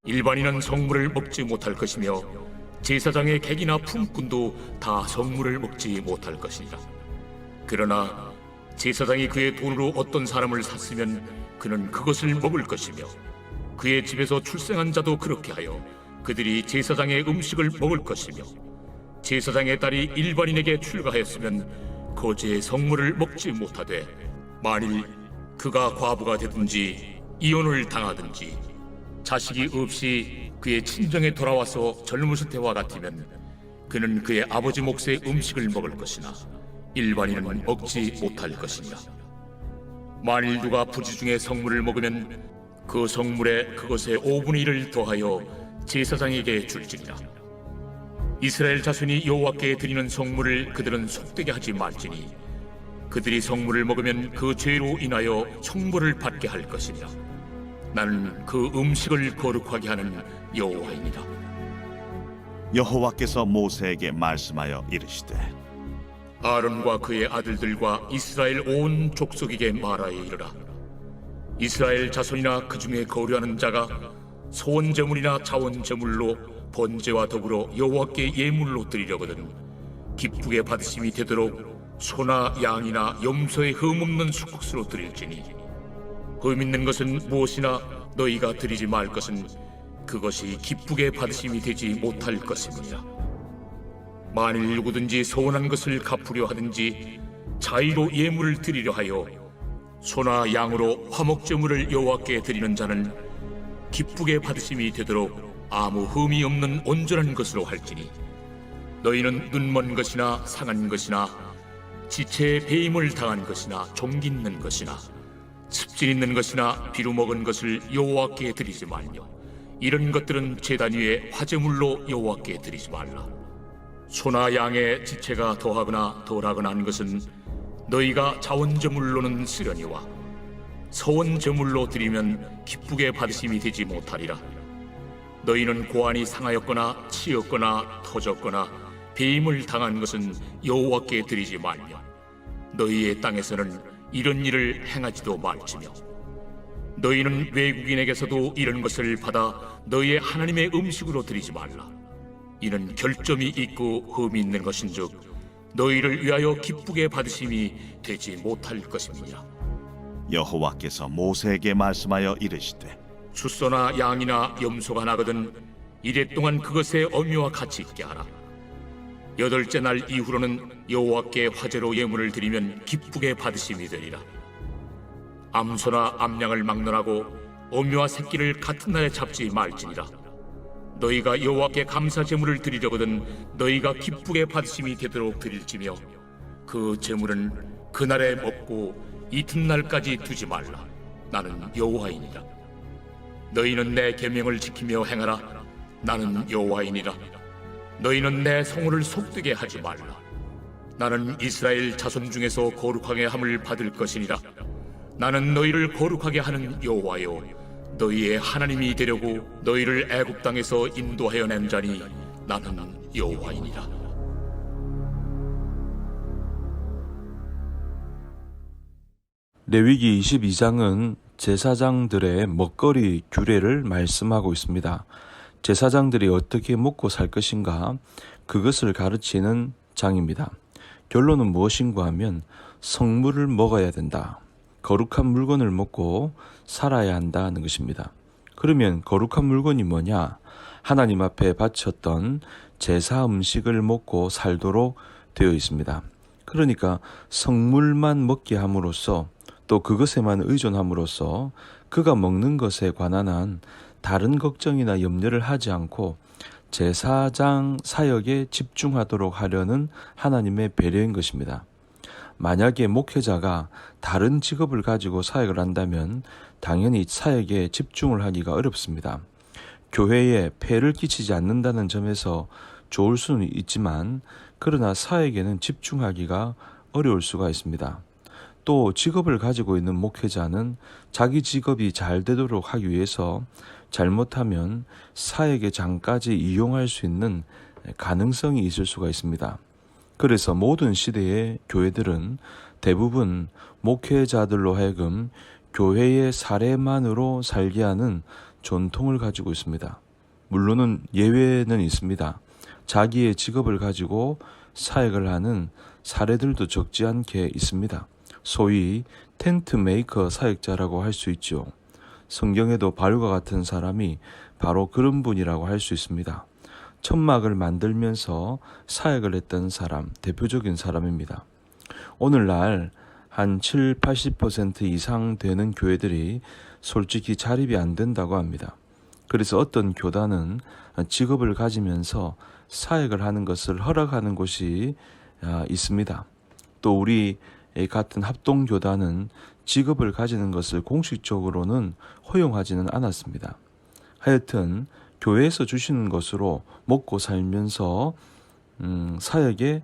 일반인은 성물을 먹지 못할 것이며 제사장의 객이나 품꾼도 다 성물을 먹지 못할 것이니라. 그러나 제사장이 그의 돈으로 어떤 사람을 샀으면 그는 그것을 먹을 것이며 그의 집에서 출생한 자도 그렇게 하여 그들이 제사장의 음식을 먹을 것이며 제사장의 딸이 일반인에게 출가하였으면 거제의 성물을 먹지 못하되 만일 그가 과부가 되든지 이혼을 당하든지 자식이 없이 그의 친정에 돌아와서 젊었을 때와 같으면 그는 그의 아버지 몫의 음식을 먹을 것이나 일반인은 먹지 못할 것이니라. 만일 누가 부지 중에 성물을 먹으면 그 성물에 그것의 5분의 1을 더하여 제사장에게 줄지니라. 이스라엘 자손이 여호와께 드리는 성물을 그들은 속되게 하지 말지니 그들이 성물을 먹으면 그 죄로 인하여 형벌을 받게 할 것이니라. 나는 그 음식을 거룩하게 하는 여호와이니라. 여호와께서 모세에게 말씀하여 이르시되 아론과 그의 아들들과 이스라엘 온 족속에게 말하여 이르라. 이스라엘 자손이나 그 중에 거류하는 자가 소원 제물이나 자원 제물로 번제와 더불어 여호와께 예물로 드리려거든 기쁘게 받으심이 되도록 소나 양이나 염소의 흠 없는 수국수로 드릴지니 흠 있는 것은 무엇이나 너희가 드리지 말 것은 그것이 기쁘게 받으심이 되지 못할 것입니다. 만일 누구든지 소원한 것을 갚으려 하든지 자의로 예물을 드리려 하여 소나 양으로 화목제물을 여호와께 드리는 자는 기쁘게 받으심이 되도록 아무 흠이 없는 온전한 것으로 할지니 너희는 눈먼 것이나 상한 것이나 지체에 배임을 당한 것이나 종기 있는 것이나 습진 있는 것이나 비루 먹은 것을 여호와께 드리지 말며 이런 것들은 제단 위에 화제물로 여호와께 드리지 말라. 소나 양의 지체가 더하거나 덜하거나 한 것은 너희가 자원제물로는 쓰려니와 서원제물로 드리면 기쁘게 받으심이 되지 못하리라. 너희는 고안이 상하였거나 치였거나 터졌거나 배임을 당한 것은 여호와께 드리지 말며 너희의 땅에서는 이런 일을 행하지도 말지며 너희는 외국인에게서도 이런 것을 받아 너희의 하나님의 음식으로 드리지 말라. 이는 결점이 있고 흠이 있는 것인즉 너희를 위하여 기쁘게 받으심이 되지 못할 것입니다. 여호와께서 모세에게 말씀하여 이르시되 수소나 양이나 염소가 나거든 이래 동안 그것의 어미와 같이 있게 하라. 8째 날 이후로는 여호와께 화제로 예물을 드리면 기쁘게 받으심이 되리라. 암소나 암양을 막론하고 어미와 새끼를 같은 날에 잡지 말지니라. 너희가 여호와께 감사 제물을 드리려거든 너희가 기쁘게 받으심이 되도록 드릴지며 그 제물은 그날에 먹고 이튿날까지 두지 말라. 나는 여호와이니라. 너희는 내 계명을 지키며 행하라. 나는 여호와이니라. 너희는 내 성호를 속되게 하지 말라. 나는 이스라엘 자손 중에서 거룩하게 함을 받을 것이니라. 나는 너희를 거룩하게 하는 여호와요 너희의 하나님이 되려고 너희를 애굽 땅에서 인도하여 낸 자니 나는 여호와이니라. 레위기 22장은 제사장들의 먹거리 규례를 말씀하고 있습니다. 제사장들이 어떻게 먹고 살 것인가 그것을 가르치는 장입니다. 결론은 무엇인가 하면 성물을 먹어야 된다. 거룩한 물건을 먹고 살아야 한다는 것입니다. 그러면 거룩한 물건이 뭐냐? 하나님 앞에 바쳤던 제사 음식을 먹고 살도록 되어 있습니다. 그러니까 성물만 먹게 함으로써 또 그것에만 의존함으로써 그가 먹는 것에 관한 한 다른 걱정이나 염려를 하지 않고 제사장 사역에 집중하도록 하려는 하나님의 배려인 것입니다. 만약에 목회자가 다른 직업을 가지고 사역을 한다면 당연히 사역에 집중을 하기가 어렵습니다. 교회에 폐를 끼치지 않는다는 점에서 좋을 수는 있지만 그러나 사역에는 집중하기가 어려울 수가 있습니다. 또 직업을 가지고 있는 목회자는 자기 직업이 잘 되도록 하기 위해서 잘못하면 사역의 장까지 이용할 수 있는 가능성이 있을 수가 있습니다. 그래서 모든 시대의 교회들은 대부분 목회자들로 하여금 교회의 사례만으로 살게 하는 전통을 가지고 있습니다. 물론은 예외는 있습니다. 자기의 직업을 가지고 사역을 하는 사례들도 적지 않게 있습니다. 소위 텐트 메이커 사역자라고 할 수 있죠. 성경에도 바울과 같은 사람이 바로 그런 분이라고 할 수 있습니다. 천막을 만들면서 사역을 했던 사람, 대표적인 사람입니다. 오늘날 한 70-80% 이상 되는 교회들이 솔직히 자립이 안 된다고 합니다. 그래서 어떤 교단은 직업을 가지면서 사역을 하는 것을 허락하는 곳이 있습니다. 또 우리 같은 합동교단은 직업을 가지는 것을 공식적으로는 허용하지는 않았습니다. 하여튼 교회에서 주시는 것으로 먹고 살면서 사역에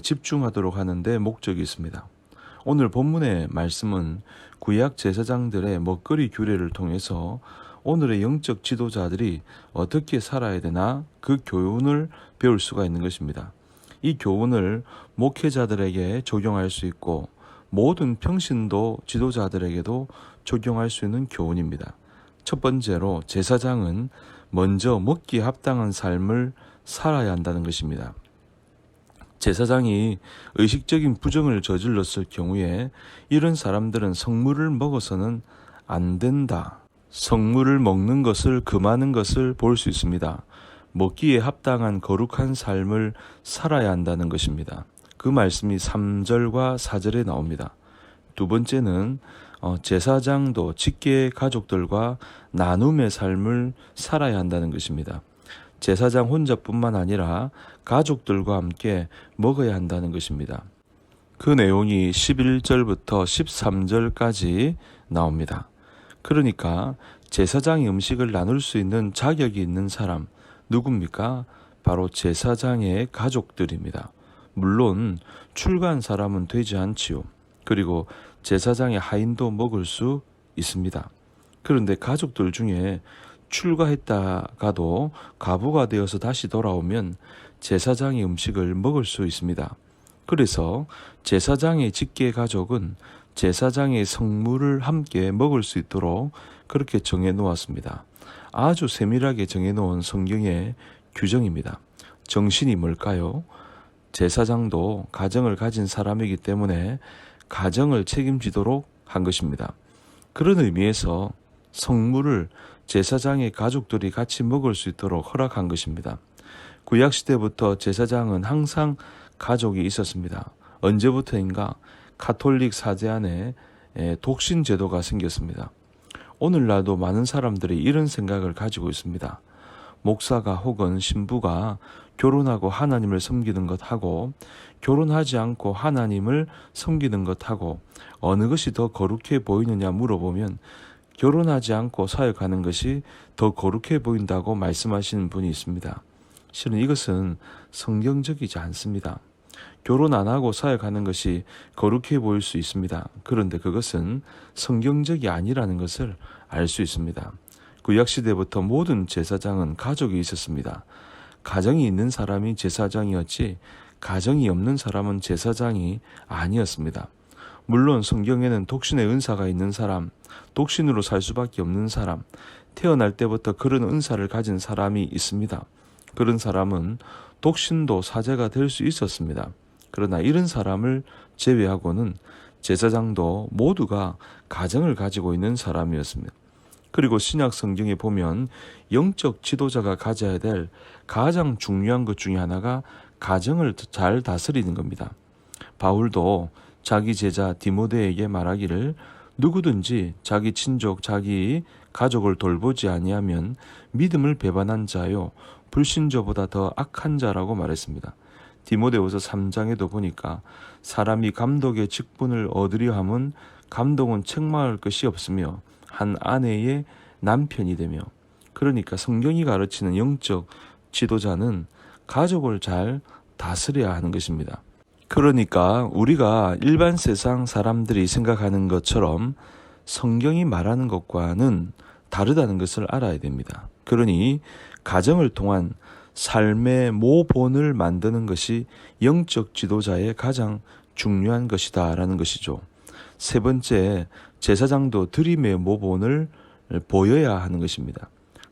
집중하도록 하는데 목적이 있습니다. 오늘 본문의 말씀은 구약 제사장들의 먹거리 규례를 통해서 오늘의 영적 지도자들이 어떻게 살아야 되나 그 교훈을 배울 수가 있는 것입니다. 이 교훈을 목회자들에게 적용할 수 있고 모든 평신도 지도자들에게도 적용할 수 있는 교훈입니다. 첫 번째로 제사장은 먼저 먹기에 합당한 삶을 살아야 한다는 것입니다. 제사장이 의식적인 부정을 저질렀을 경우에 이런 사람들은 성물을 먹어서는 안 된다. 성물을 먹는 것을 금하는 것을 볼 수 있습니다. 먹기에 합당한 거룩한 삶을 살아야 한다는 것입니다. 그 말씀이 3절과 4절에 나옵니다. 두 번째는 제사장도 직계 가족들과 나눔의 삶을 살아야 한다는 것입니다. 제사장 혼자뿐만 아니라 가족들과 함께 먹어야 한다는 것입니다. 그 내용이 11절부터 13절까지 나옵니다. 그러니까 제사장이 음식을 나눌 수 있는 자격이 있는 사람 누굽니까? 바로 제사장의 가족들입니다. 물론 출가한 사람은 되지 않지요. 그리고 제사장의 하인도 먹을 수 있습니다. 그런데 가족들 중에 출가했다가도 과부가 되어서 다시 돌아오면 제사장의 음식을 먹을 수 있습니다. 그래서 제사장의 직계 가족은 제사장의 성물을 함께 먹을 수 있도록 그렇게 정해 놓았습니다. 아주 세밀하게 정해 놓은 성경의 규정입니다. 정신이 뭘까요? 제사장도 가정을 가진 사람이기 때문에 가정을 책임지도록 한 것입니다. 그런 의미에서 성물을 제사장의 가족들이 같이 먹을 수 있도록 허락한 것입니다. 구약시대부터 제사장은 항상 가족이 있었습니다. 언제부터인가 가톨릭 사제 안에 독신 제도가 생겼습니다. 오늘날도 많은 사람들이 이런 생각을 가지고 있습니다. 목사가 혹은 신부가 결혼하고 하나님을 섬기는 것하고 결혼하지 않고 하나님을 섬기는 것하고 어느 것이 더 거룩해 보이느냐 물어보면 결혼하지 않고 사역하는 것이 더 거룩해 보인다고 말씀하시는 분이 있습니다. 실은 이것은 성경적이지 않습니다. 결혼 안 하고 사역하는 것이 거룩해 보일 수 있습니다. 그런데 그것은 성경적이 아니라는 것을 알 수 있습니다. 구약시대부터 모든 제사장은 가족이 있었습니다. 가정이 있는 사람이 제사장이었지 가정이 없는 사람은 제사장이 아니었습니다. 물론 성경에는 독신의 은사가 있는 사람, 독신으로 살 수밖에 없는 사람, 태어날 때부터 그런 은사를 가진 사람이 있습니다. 그런 사람은 독신도 사제가 될 수 있었습니다. 그러나 이런 사람을 제외하고는 제사장도 모두가 가정을 가지고 있는 사람이었습니다. 그리고 신약 성경에 보면 영적 지도자가 가져야 될 가장 중요한 것 중에 하나가 가정을 잘 다스리는 겁니다. 바울도 자기 제자 디모데에게 말하기를 누구든지 자기 친족, 자기 가족을 돌보지 아니하면 믿음을 배반한 자요 불신자보다 더 악한 자라고 말했습니다. 디모데후서 3장에도 보니까 사람이 감독의 직분을 얻으려 함은 감독은 책망할 것이 없으며 한 아내의 남편이 되며 그러니까 성경이 가르치는 영적 지도자는 가족을 잘 다스려야 하는 것입니다. 그러니까 우리가 일반 세상 사람들이 생각하는 것처럼 성경이 말하는 것과는 다르다는 것을 알아야 됩니다. 그러니 가정을 통한 삶의 모본을 만드는 것이 영적 지도자의 가장 중요한 것이다라는 것이죠. 세 번째, 제사장도 드림의 모본을 보여야 하는 것입니다.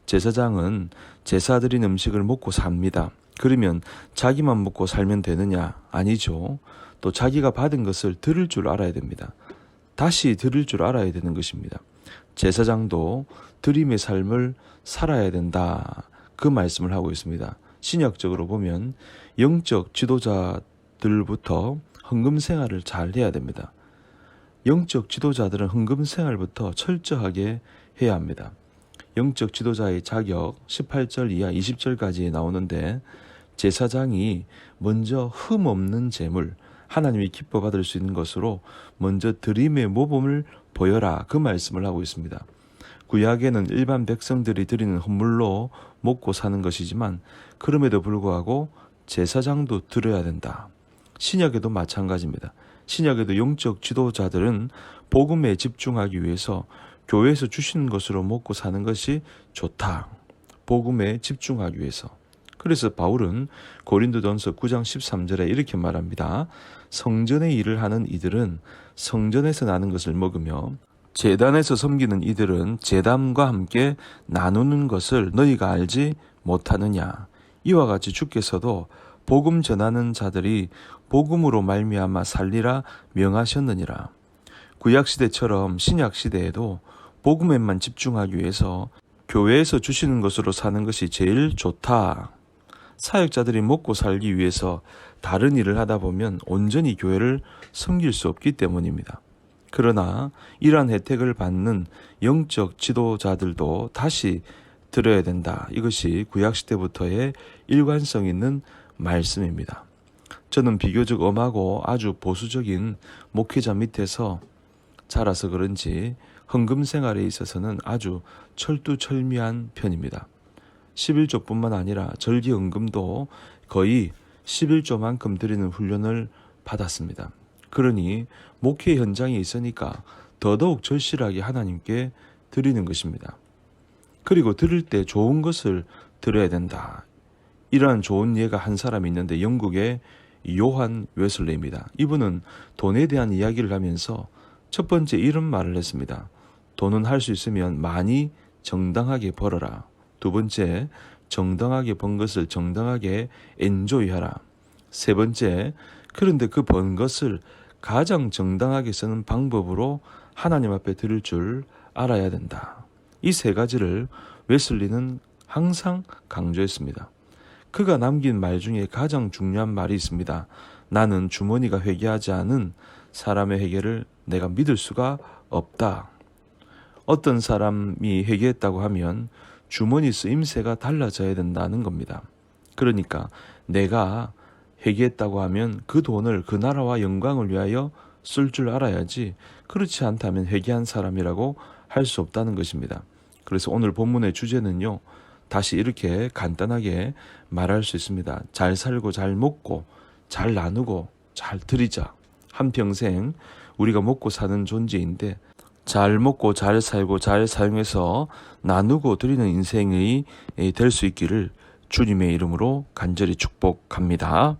제사장은 제사 드린 음식을 먹고 삽니다. 그러면 자기만 먹고 살면 되느냐? 아니죠. 또 자기가 받은 것을 들을 줄 알아야 됩니다. 다시 들을 줄 알아야 되는 것입니다. 제사장도 드림의 삶을 살아야 된다. 그 말씀을 하고 있습니다. 신약적으로 보면 영적 지도자들부터 헌금 생활을 잘 해야 됩니다. 영적 지도자들은 헌금 생활부터 철저하게 해야 합니다. 영적 지도자의 자격 18절 이하 20절까지 나오는데 제사장이 먼저 흠 없는 제물, 하나님이 기뻐 받을 수 있는 것으로 먼저 드림의 모범을 보여라. 그 말씀을 하고 있습니다. 구약에는 일반 백성들이 드리는 헌물로 먹고 사는 것이지만 그럼에도 불구하고 제사장도 드려야 된다. 신약에도 마찬가지입니다. 신약에도 영적 지도자들은 복음에 집중하기 위해서 교회에서 주시는 것으로 먹고 사는 것이 좋다. 복음에 집중하기 위해서. 그래서 바울은 고린도전서 9장 13절에 이렇게 말합니다. 성전의 일을 하는 이들은 성전에서 나는 것을 먹으며 제단에서 섬기는 이들은 제단과 함께 나누는 것을 너희가 알지 못하느냐. 이와 같이 주께서도 복음 전하는 자들이 복음으로 말미암아 살리라 명하셨느니라. 구약시대처럼 신약시대에도 복음에만 집중하기 위해서 교회에서 주시는 것으로 사는 것이 제일 좋다. 사역자들이 먹고 살기 위해서 다른 일을 하다 보면 온전히 교회를 섬길 수 없기 때문입니다. 그러나 이러한 혜택을 받는 영적 지도자들도 다시 들어야 된다. 이것이 구약시대부터의 일관성 있는 말씀입니다. 저는 비교적 엄하고 아주 보수적인 목회자 밑에서 자라서 그런지 헌금 생활에 있어서는 아주 철두철미한 편입니다. 11조뿐만 아니라 절기 헌금도 거의 11조만큼 드리는 훈련을 받았습니다. 그러니 목회 현장에 있으니까 더더욱 절실하게 하나님께 드리는 것입니다. 그리고 드릴 때 좋은 것을 드려야 된다. 이러한 좋은 예가 한 사람이 있는데 영국의 요한 웨슬레입니다. 이분은 돈에 대한 이야기를 하면서 첫 번째 이런 말을 했습니다. 돈은 할 수 있으면 많이 정당하게 벌어라. 두 번째, 정당하게 번 것을 정당하게 엔조이하라. 세 번째, 그런데 그 번 것을 가장 정당하게 쓰는 방법으로 하나님 앞에 드릴 줄 알아야 된다. 이 세 가지를 웨슬리는 항상 강조했습니다. 그가 남긴 말 중에 가장 중요한 말이 있습니다. 나는 주머니가 회개하지 않은 사람의 회개를 내가 믿을 수가 없다. 어떤 사람이 회개했다고 하면 주머니 쓰임새가 달라져야 된다는 겁니다. 그러니까 내가 회개했다고 하면 그 돈을 그 나라와 영광을 위하여 쓸 줄 알아야지 그렇지 않다면 회개한 사람이라고 할 수 없다는 것입니다. 그래서 오늘 본문의 주제는요. 다시 이렇게 간단하게 말할 수 있습니다. 잘 살고 잘 먹고 잘 나누고 잘 드리자. 한평생 우리가 먹고 사는 존재인데 잘 먹고 잘 살고 잘 사용해서 나누고 드리는 인생이 될 수 있기를 주님의 이름으로 간절히 축복합니다.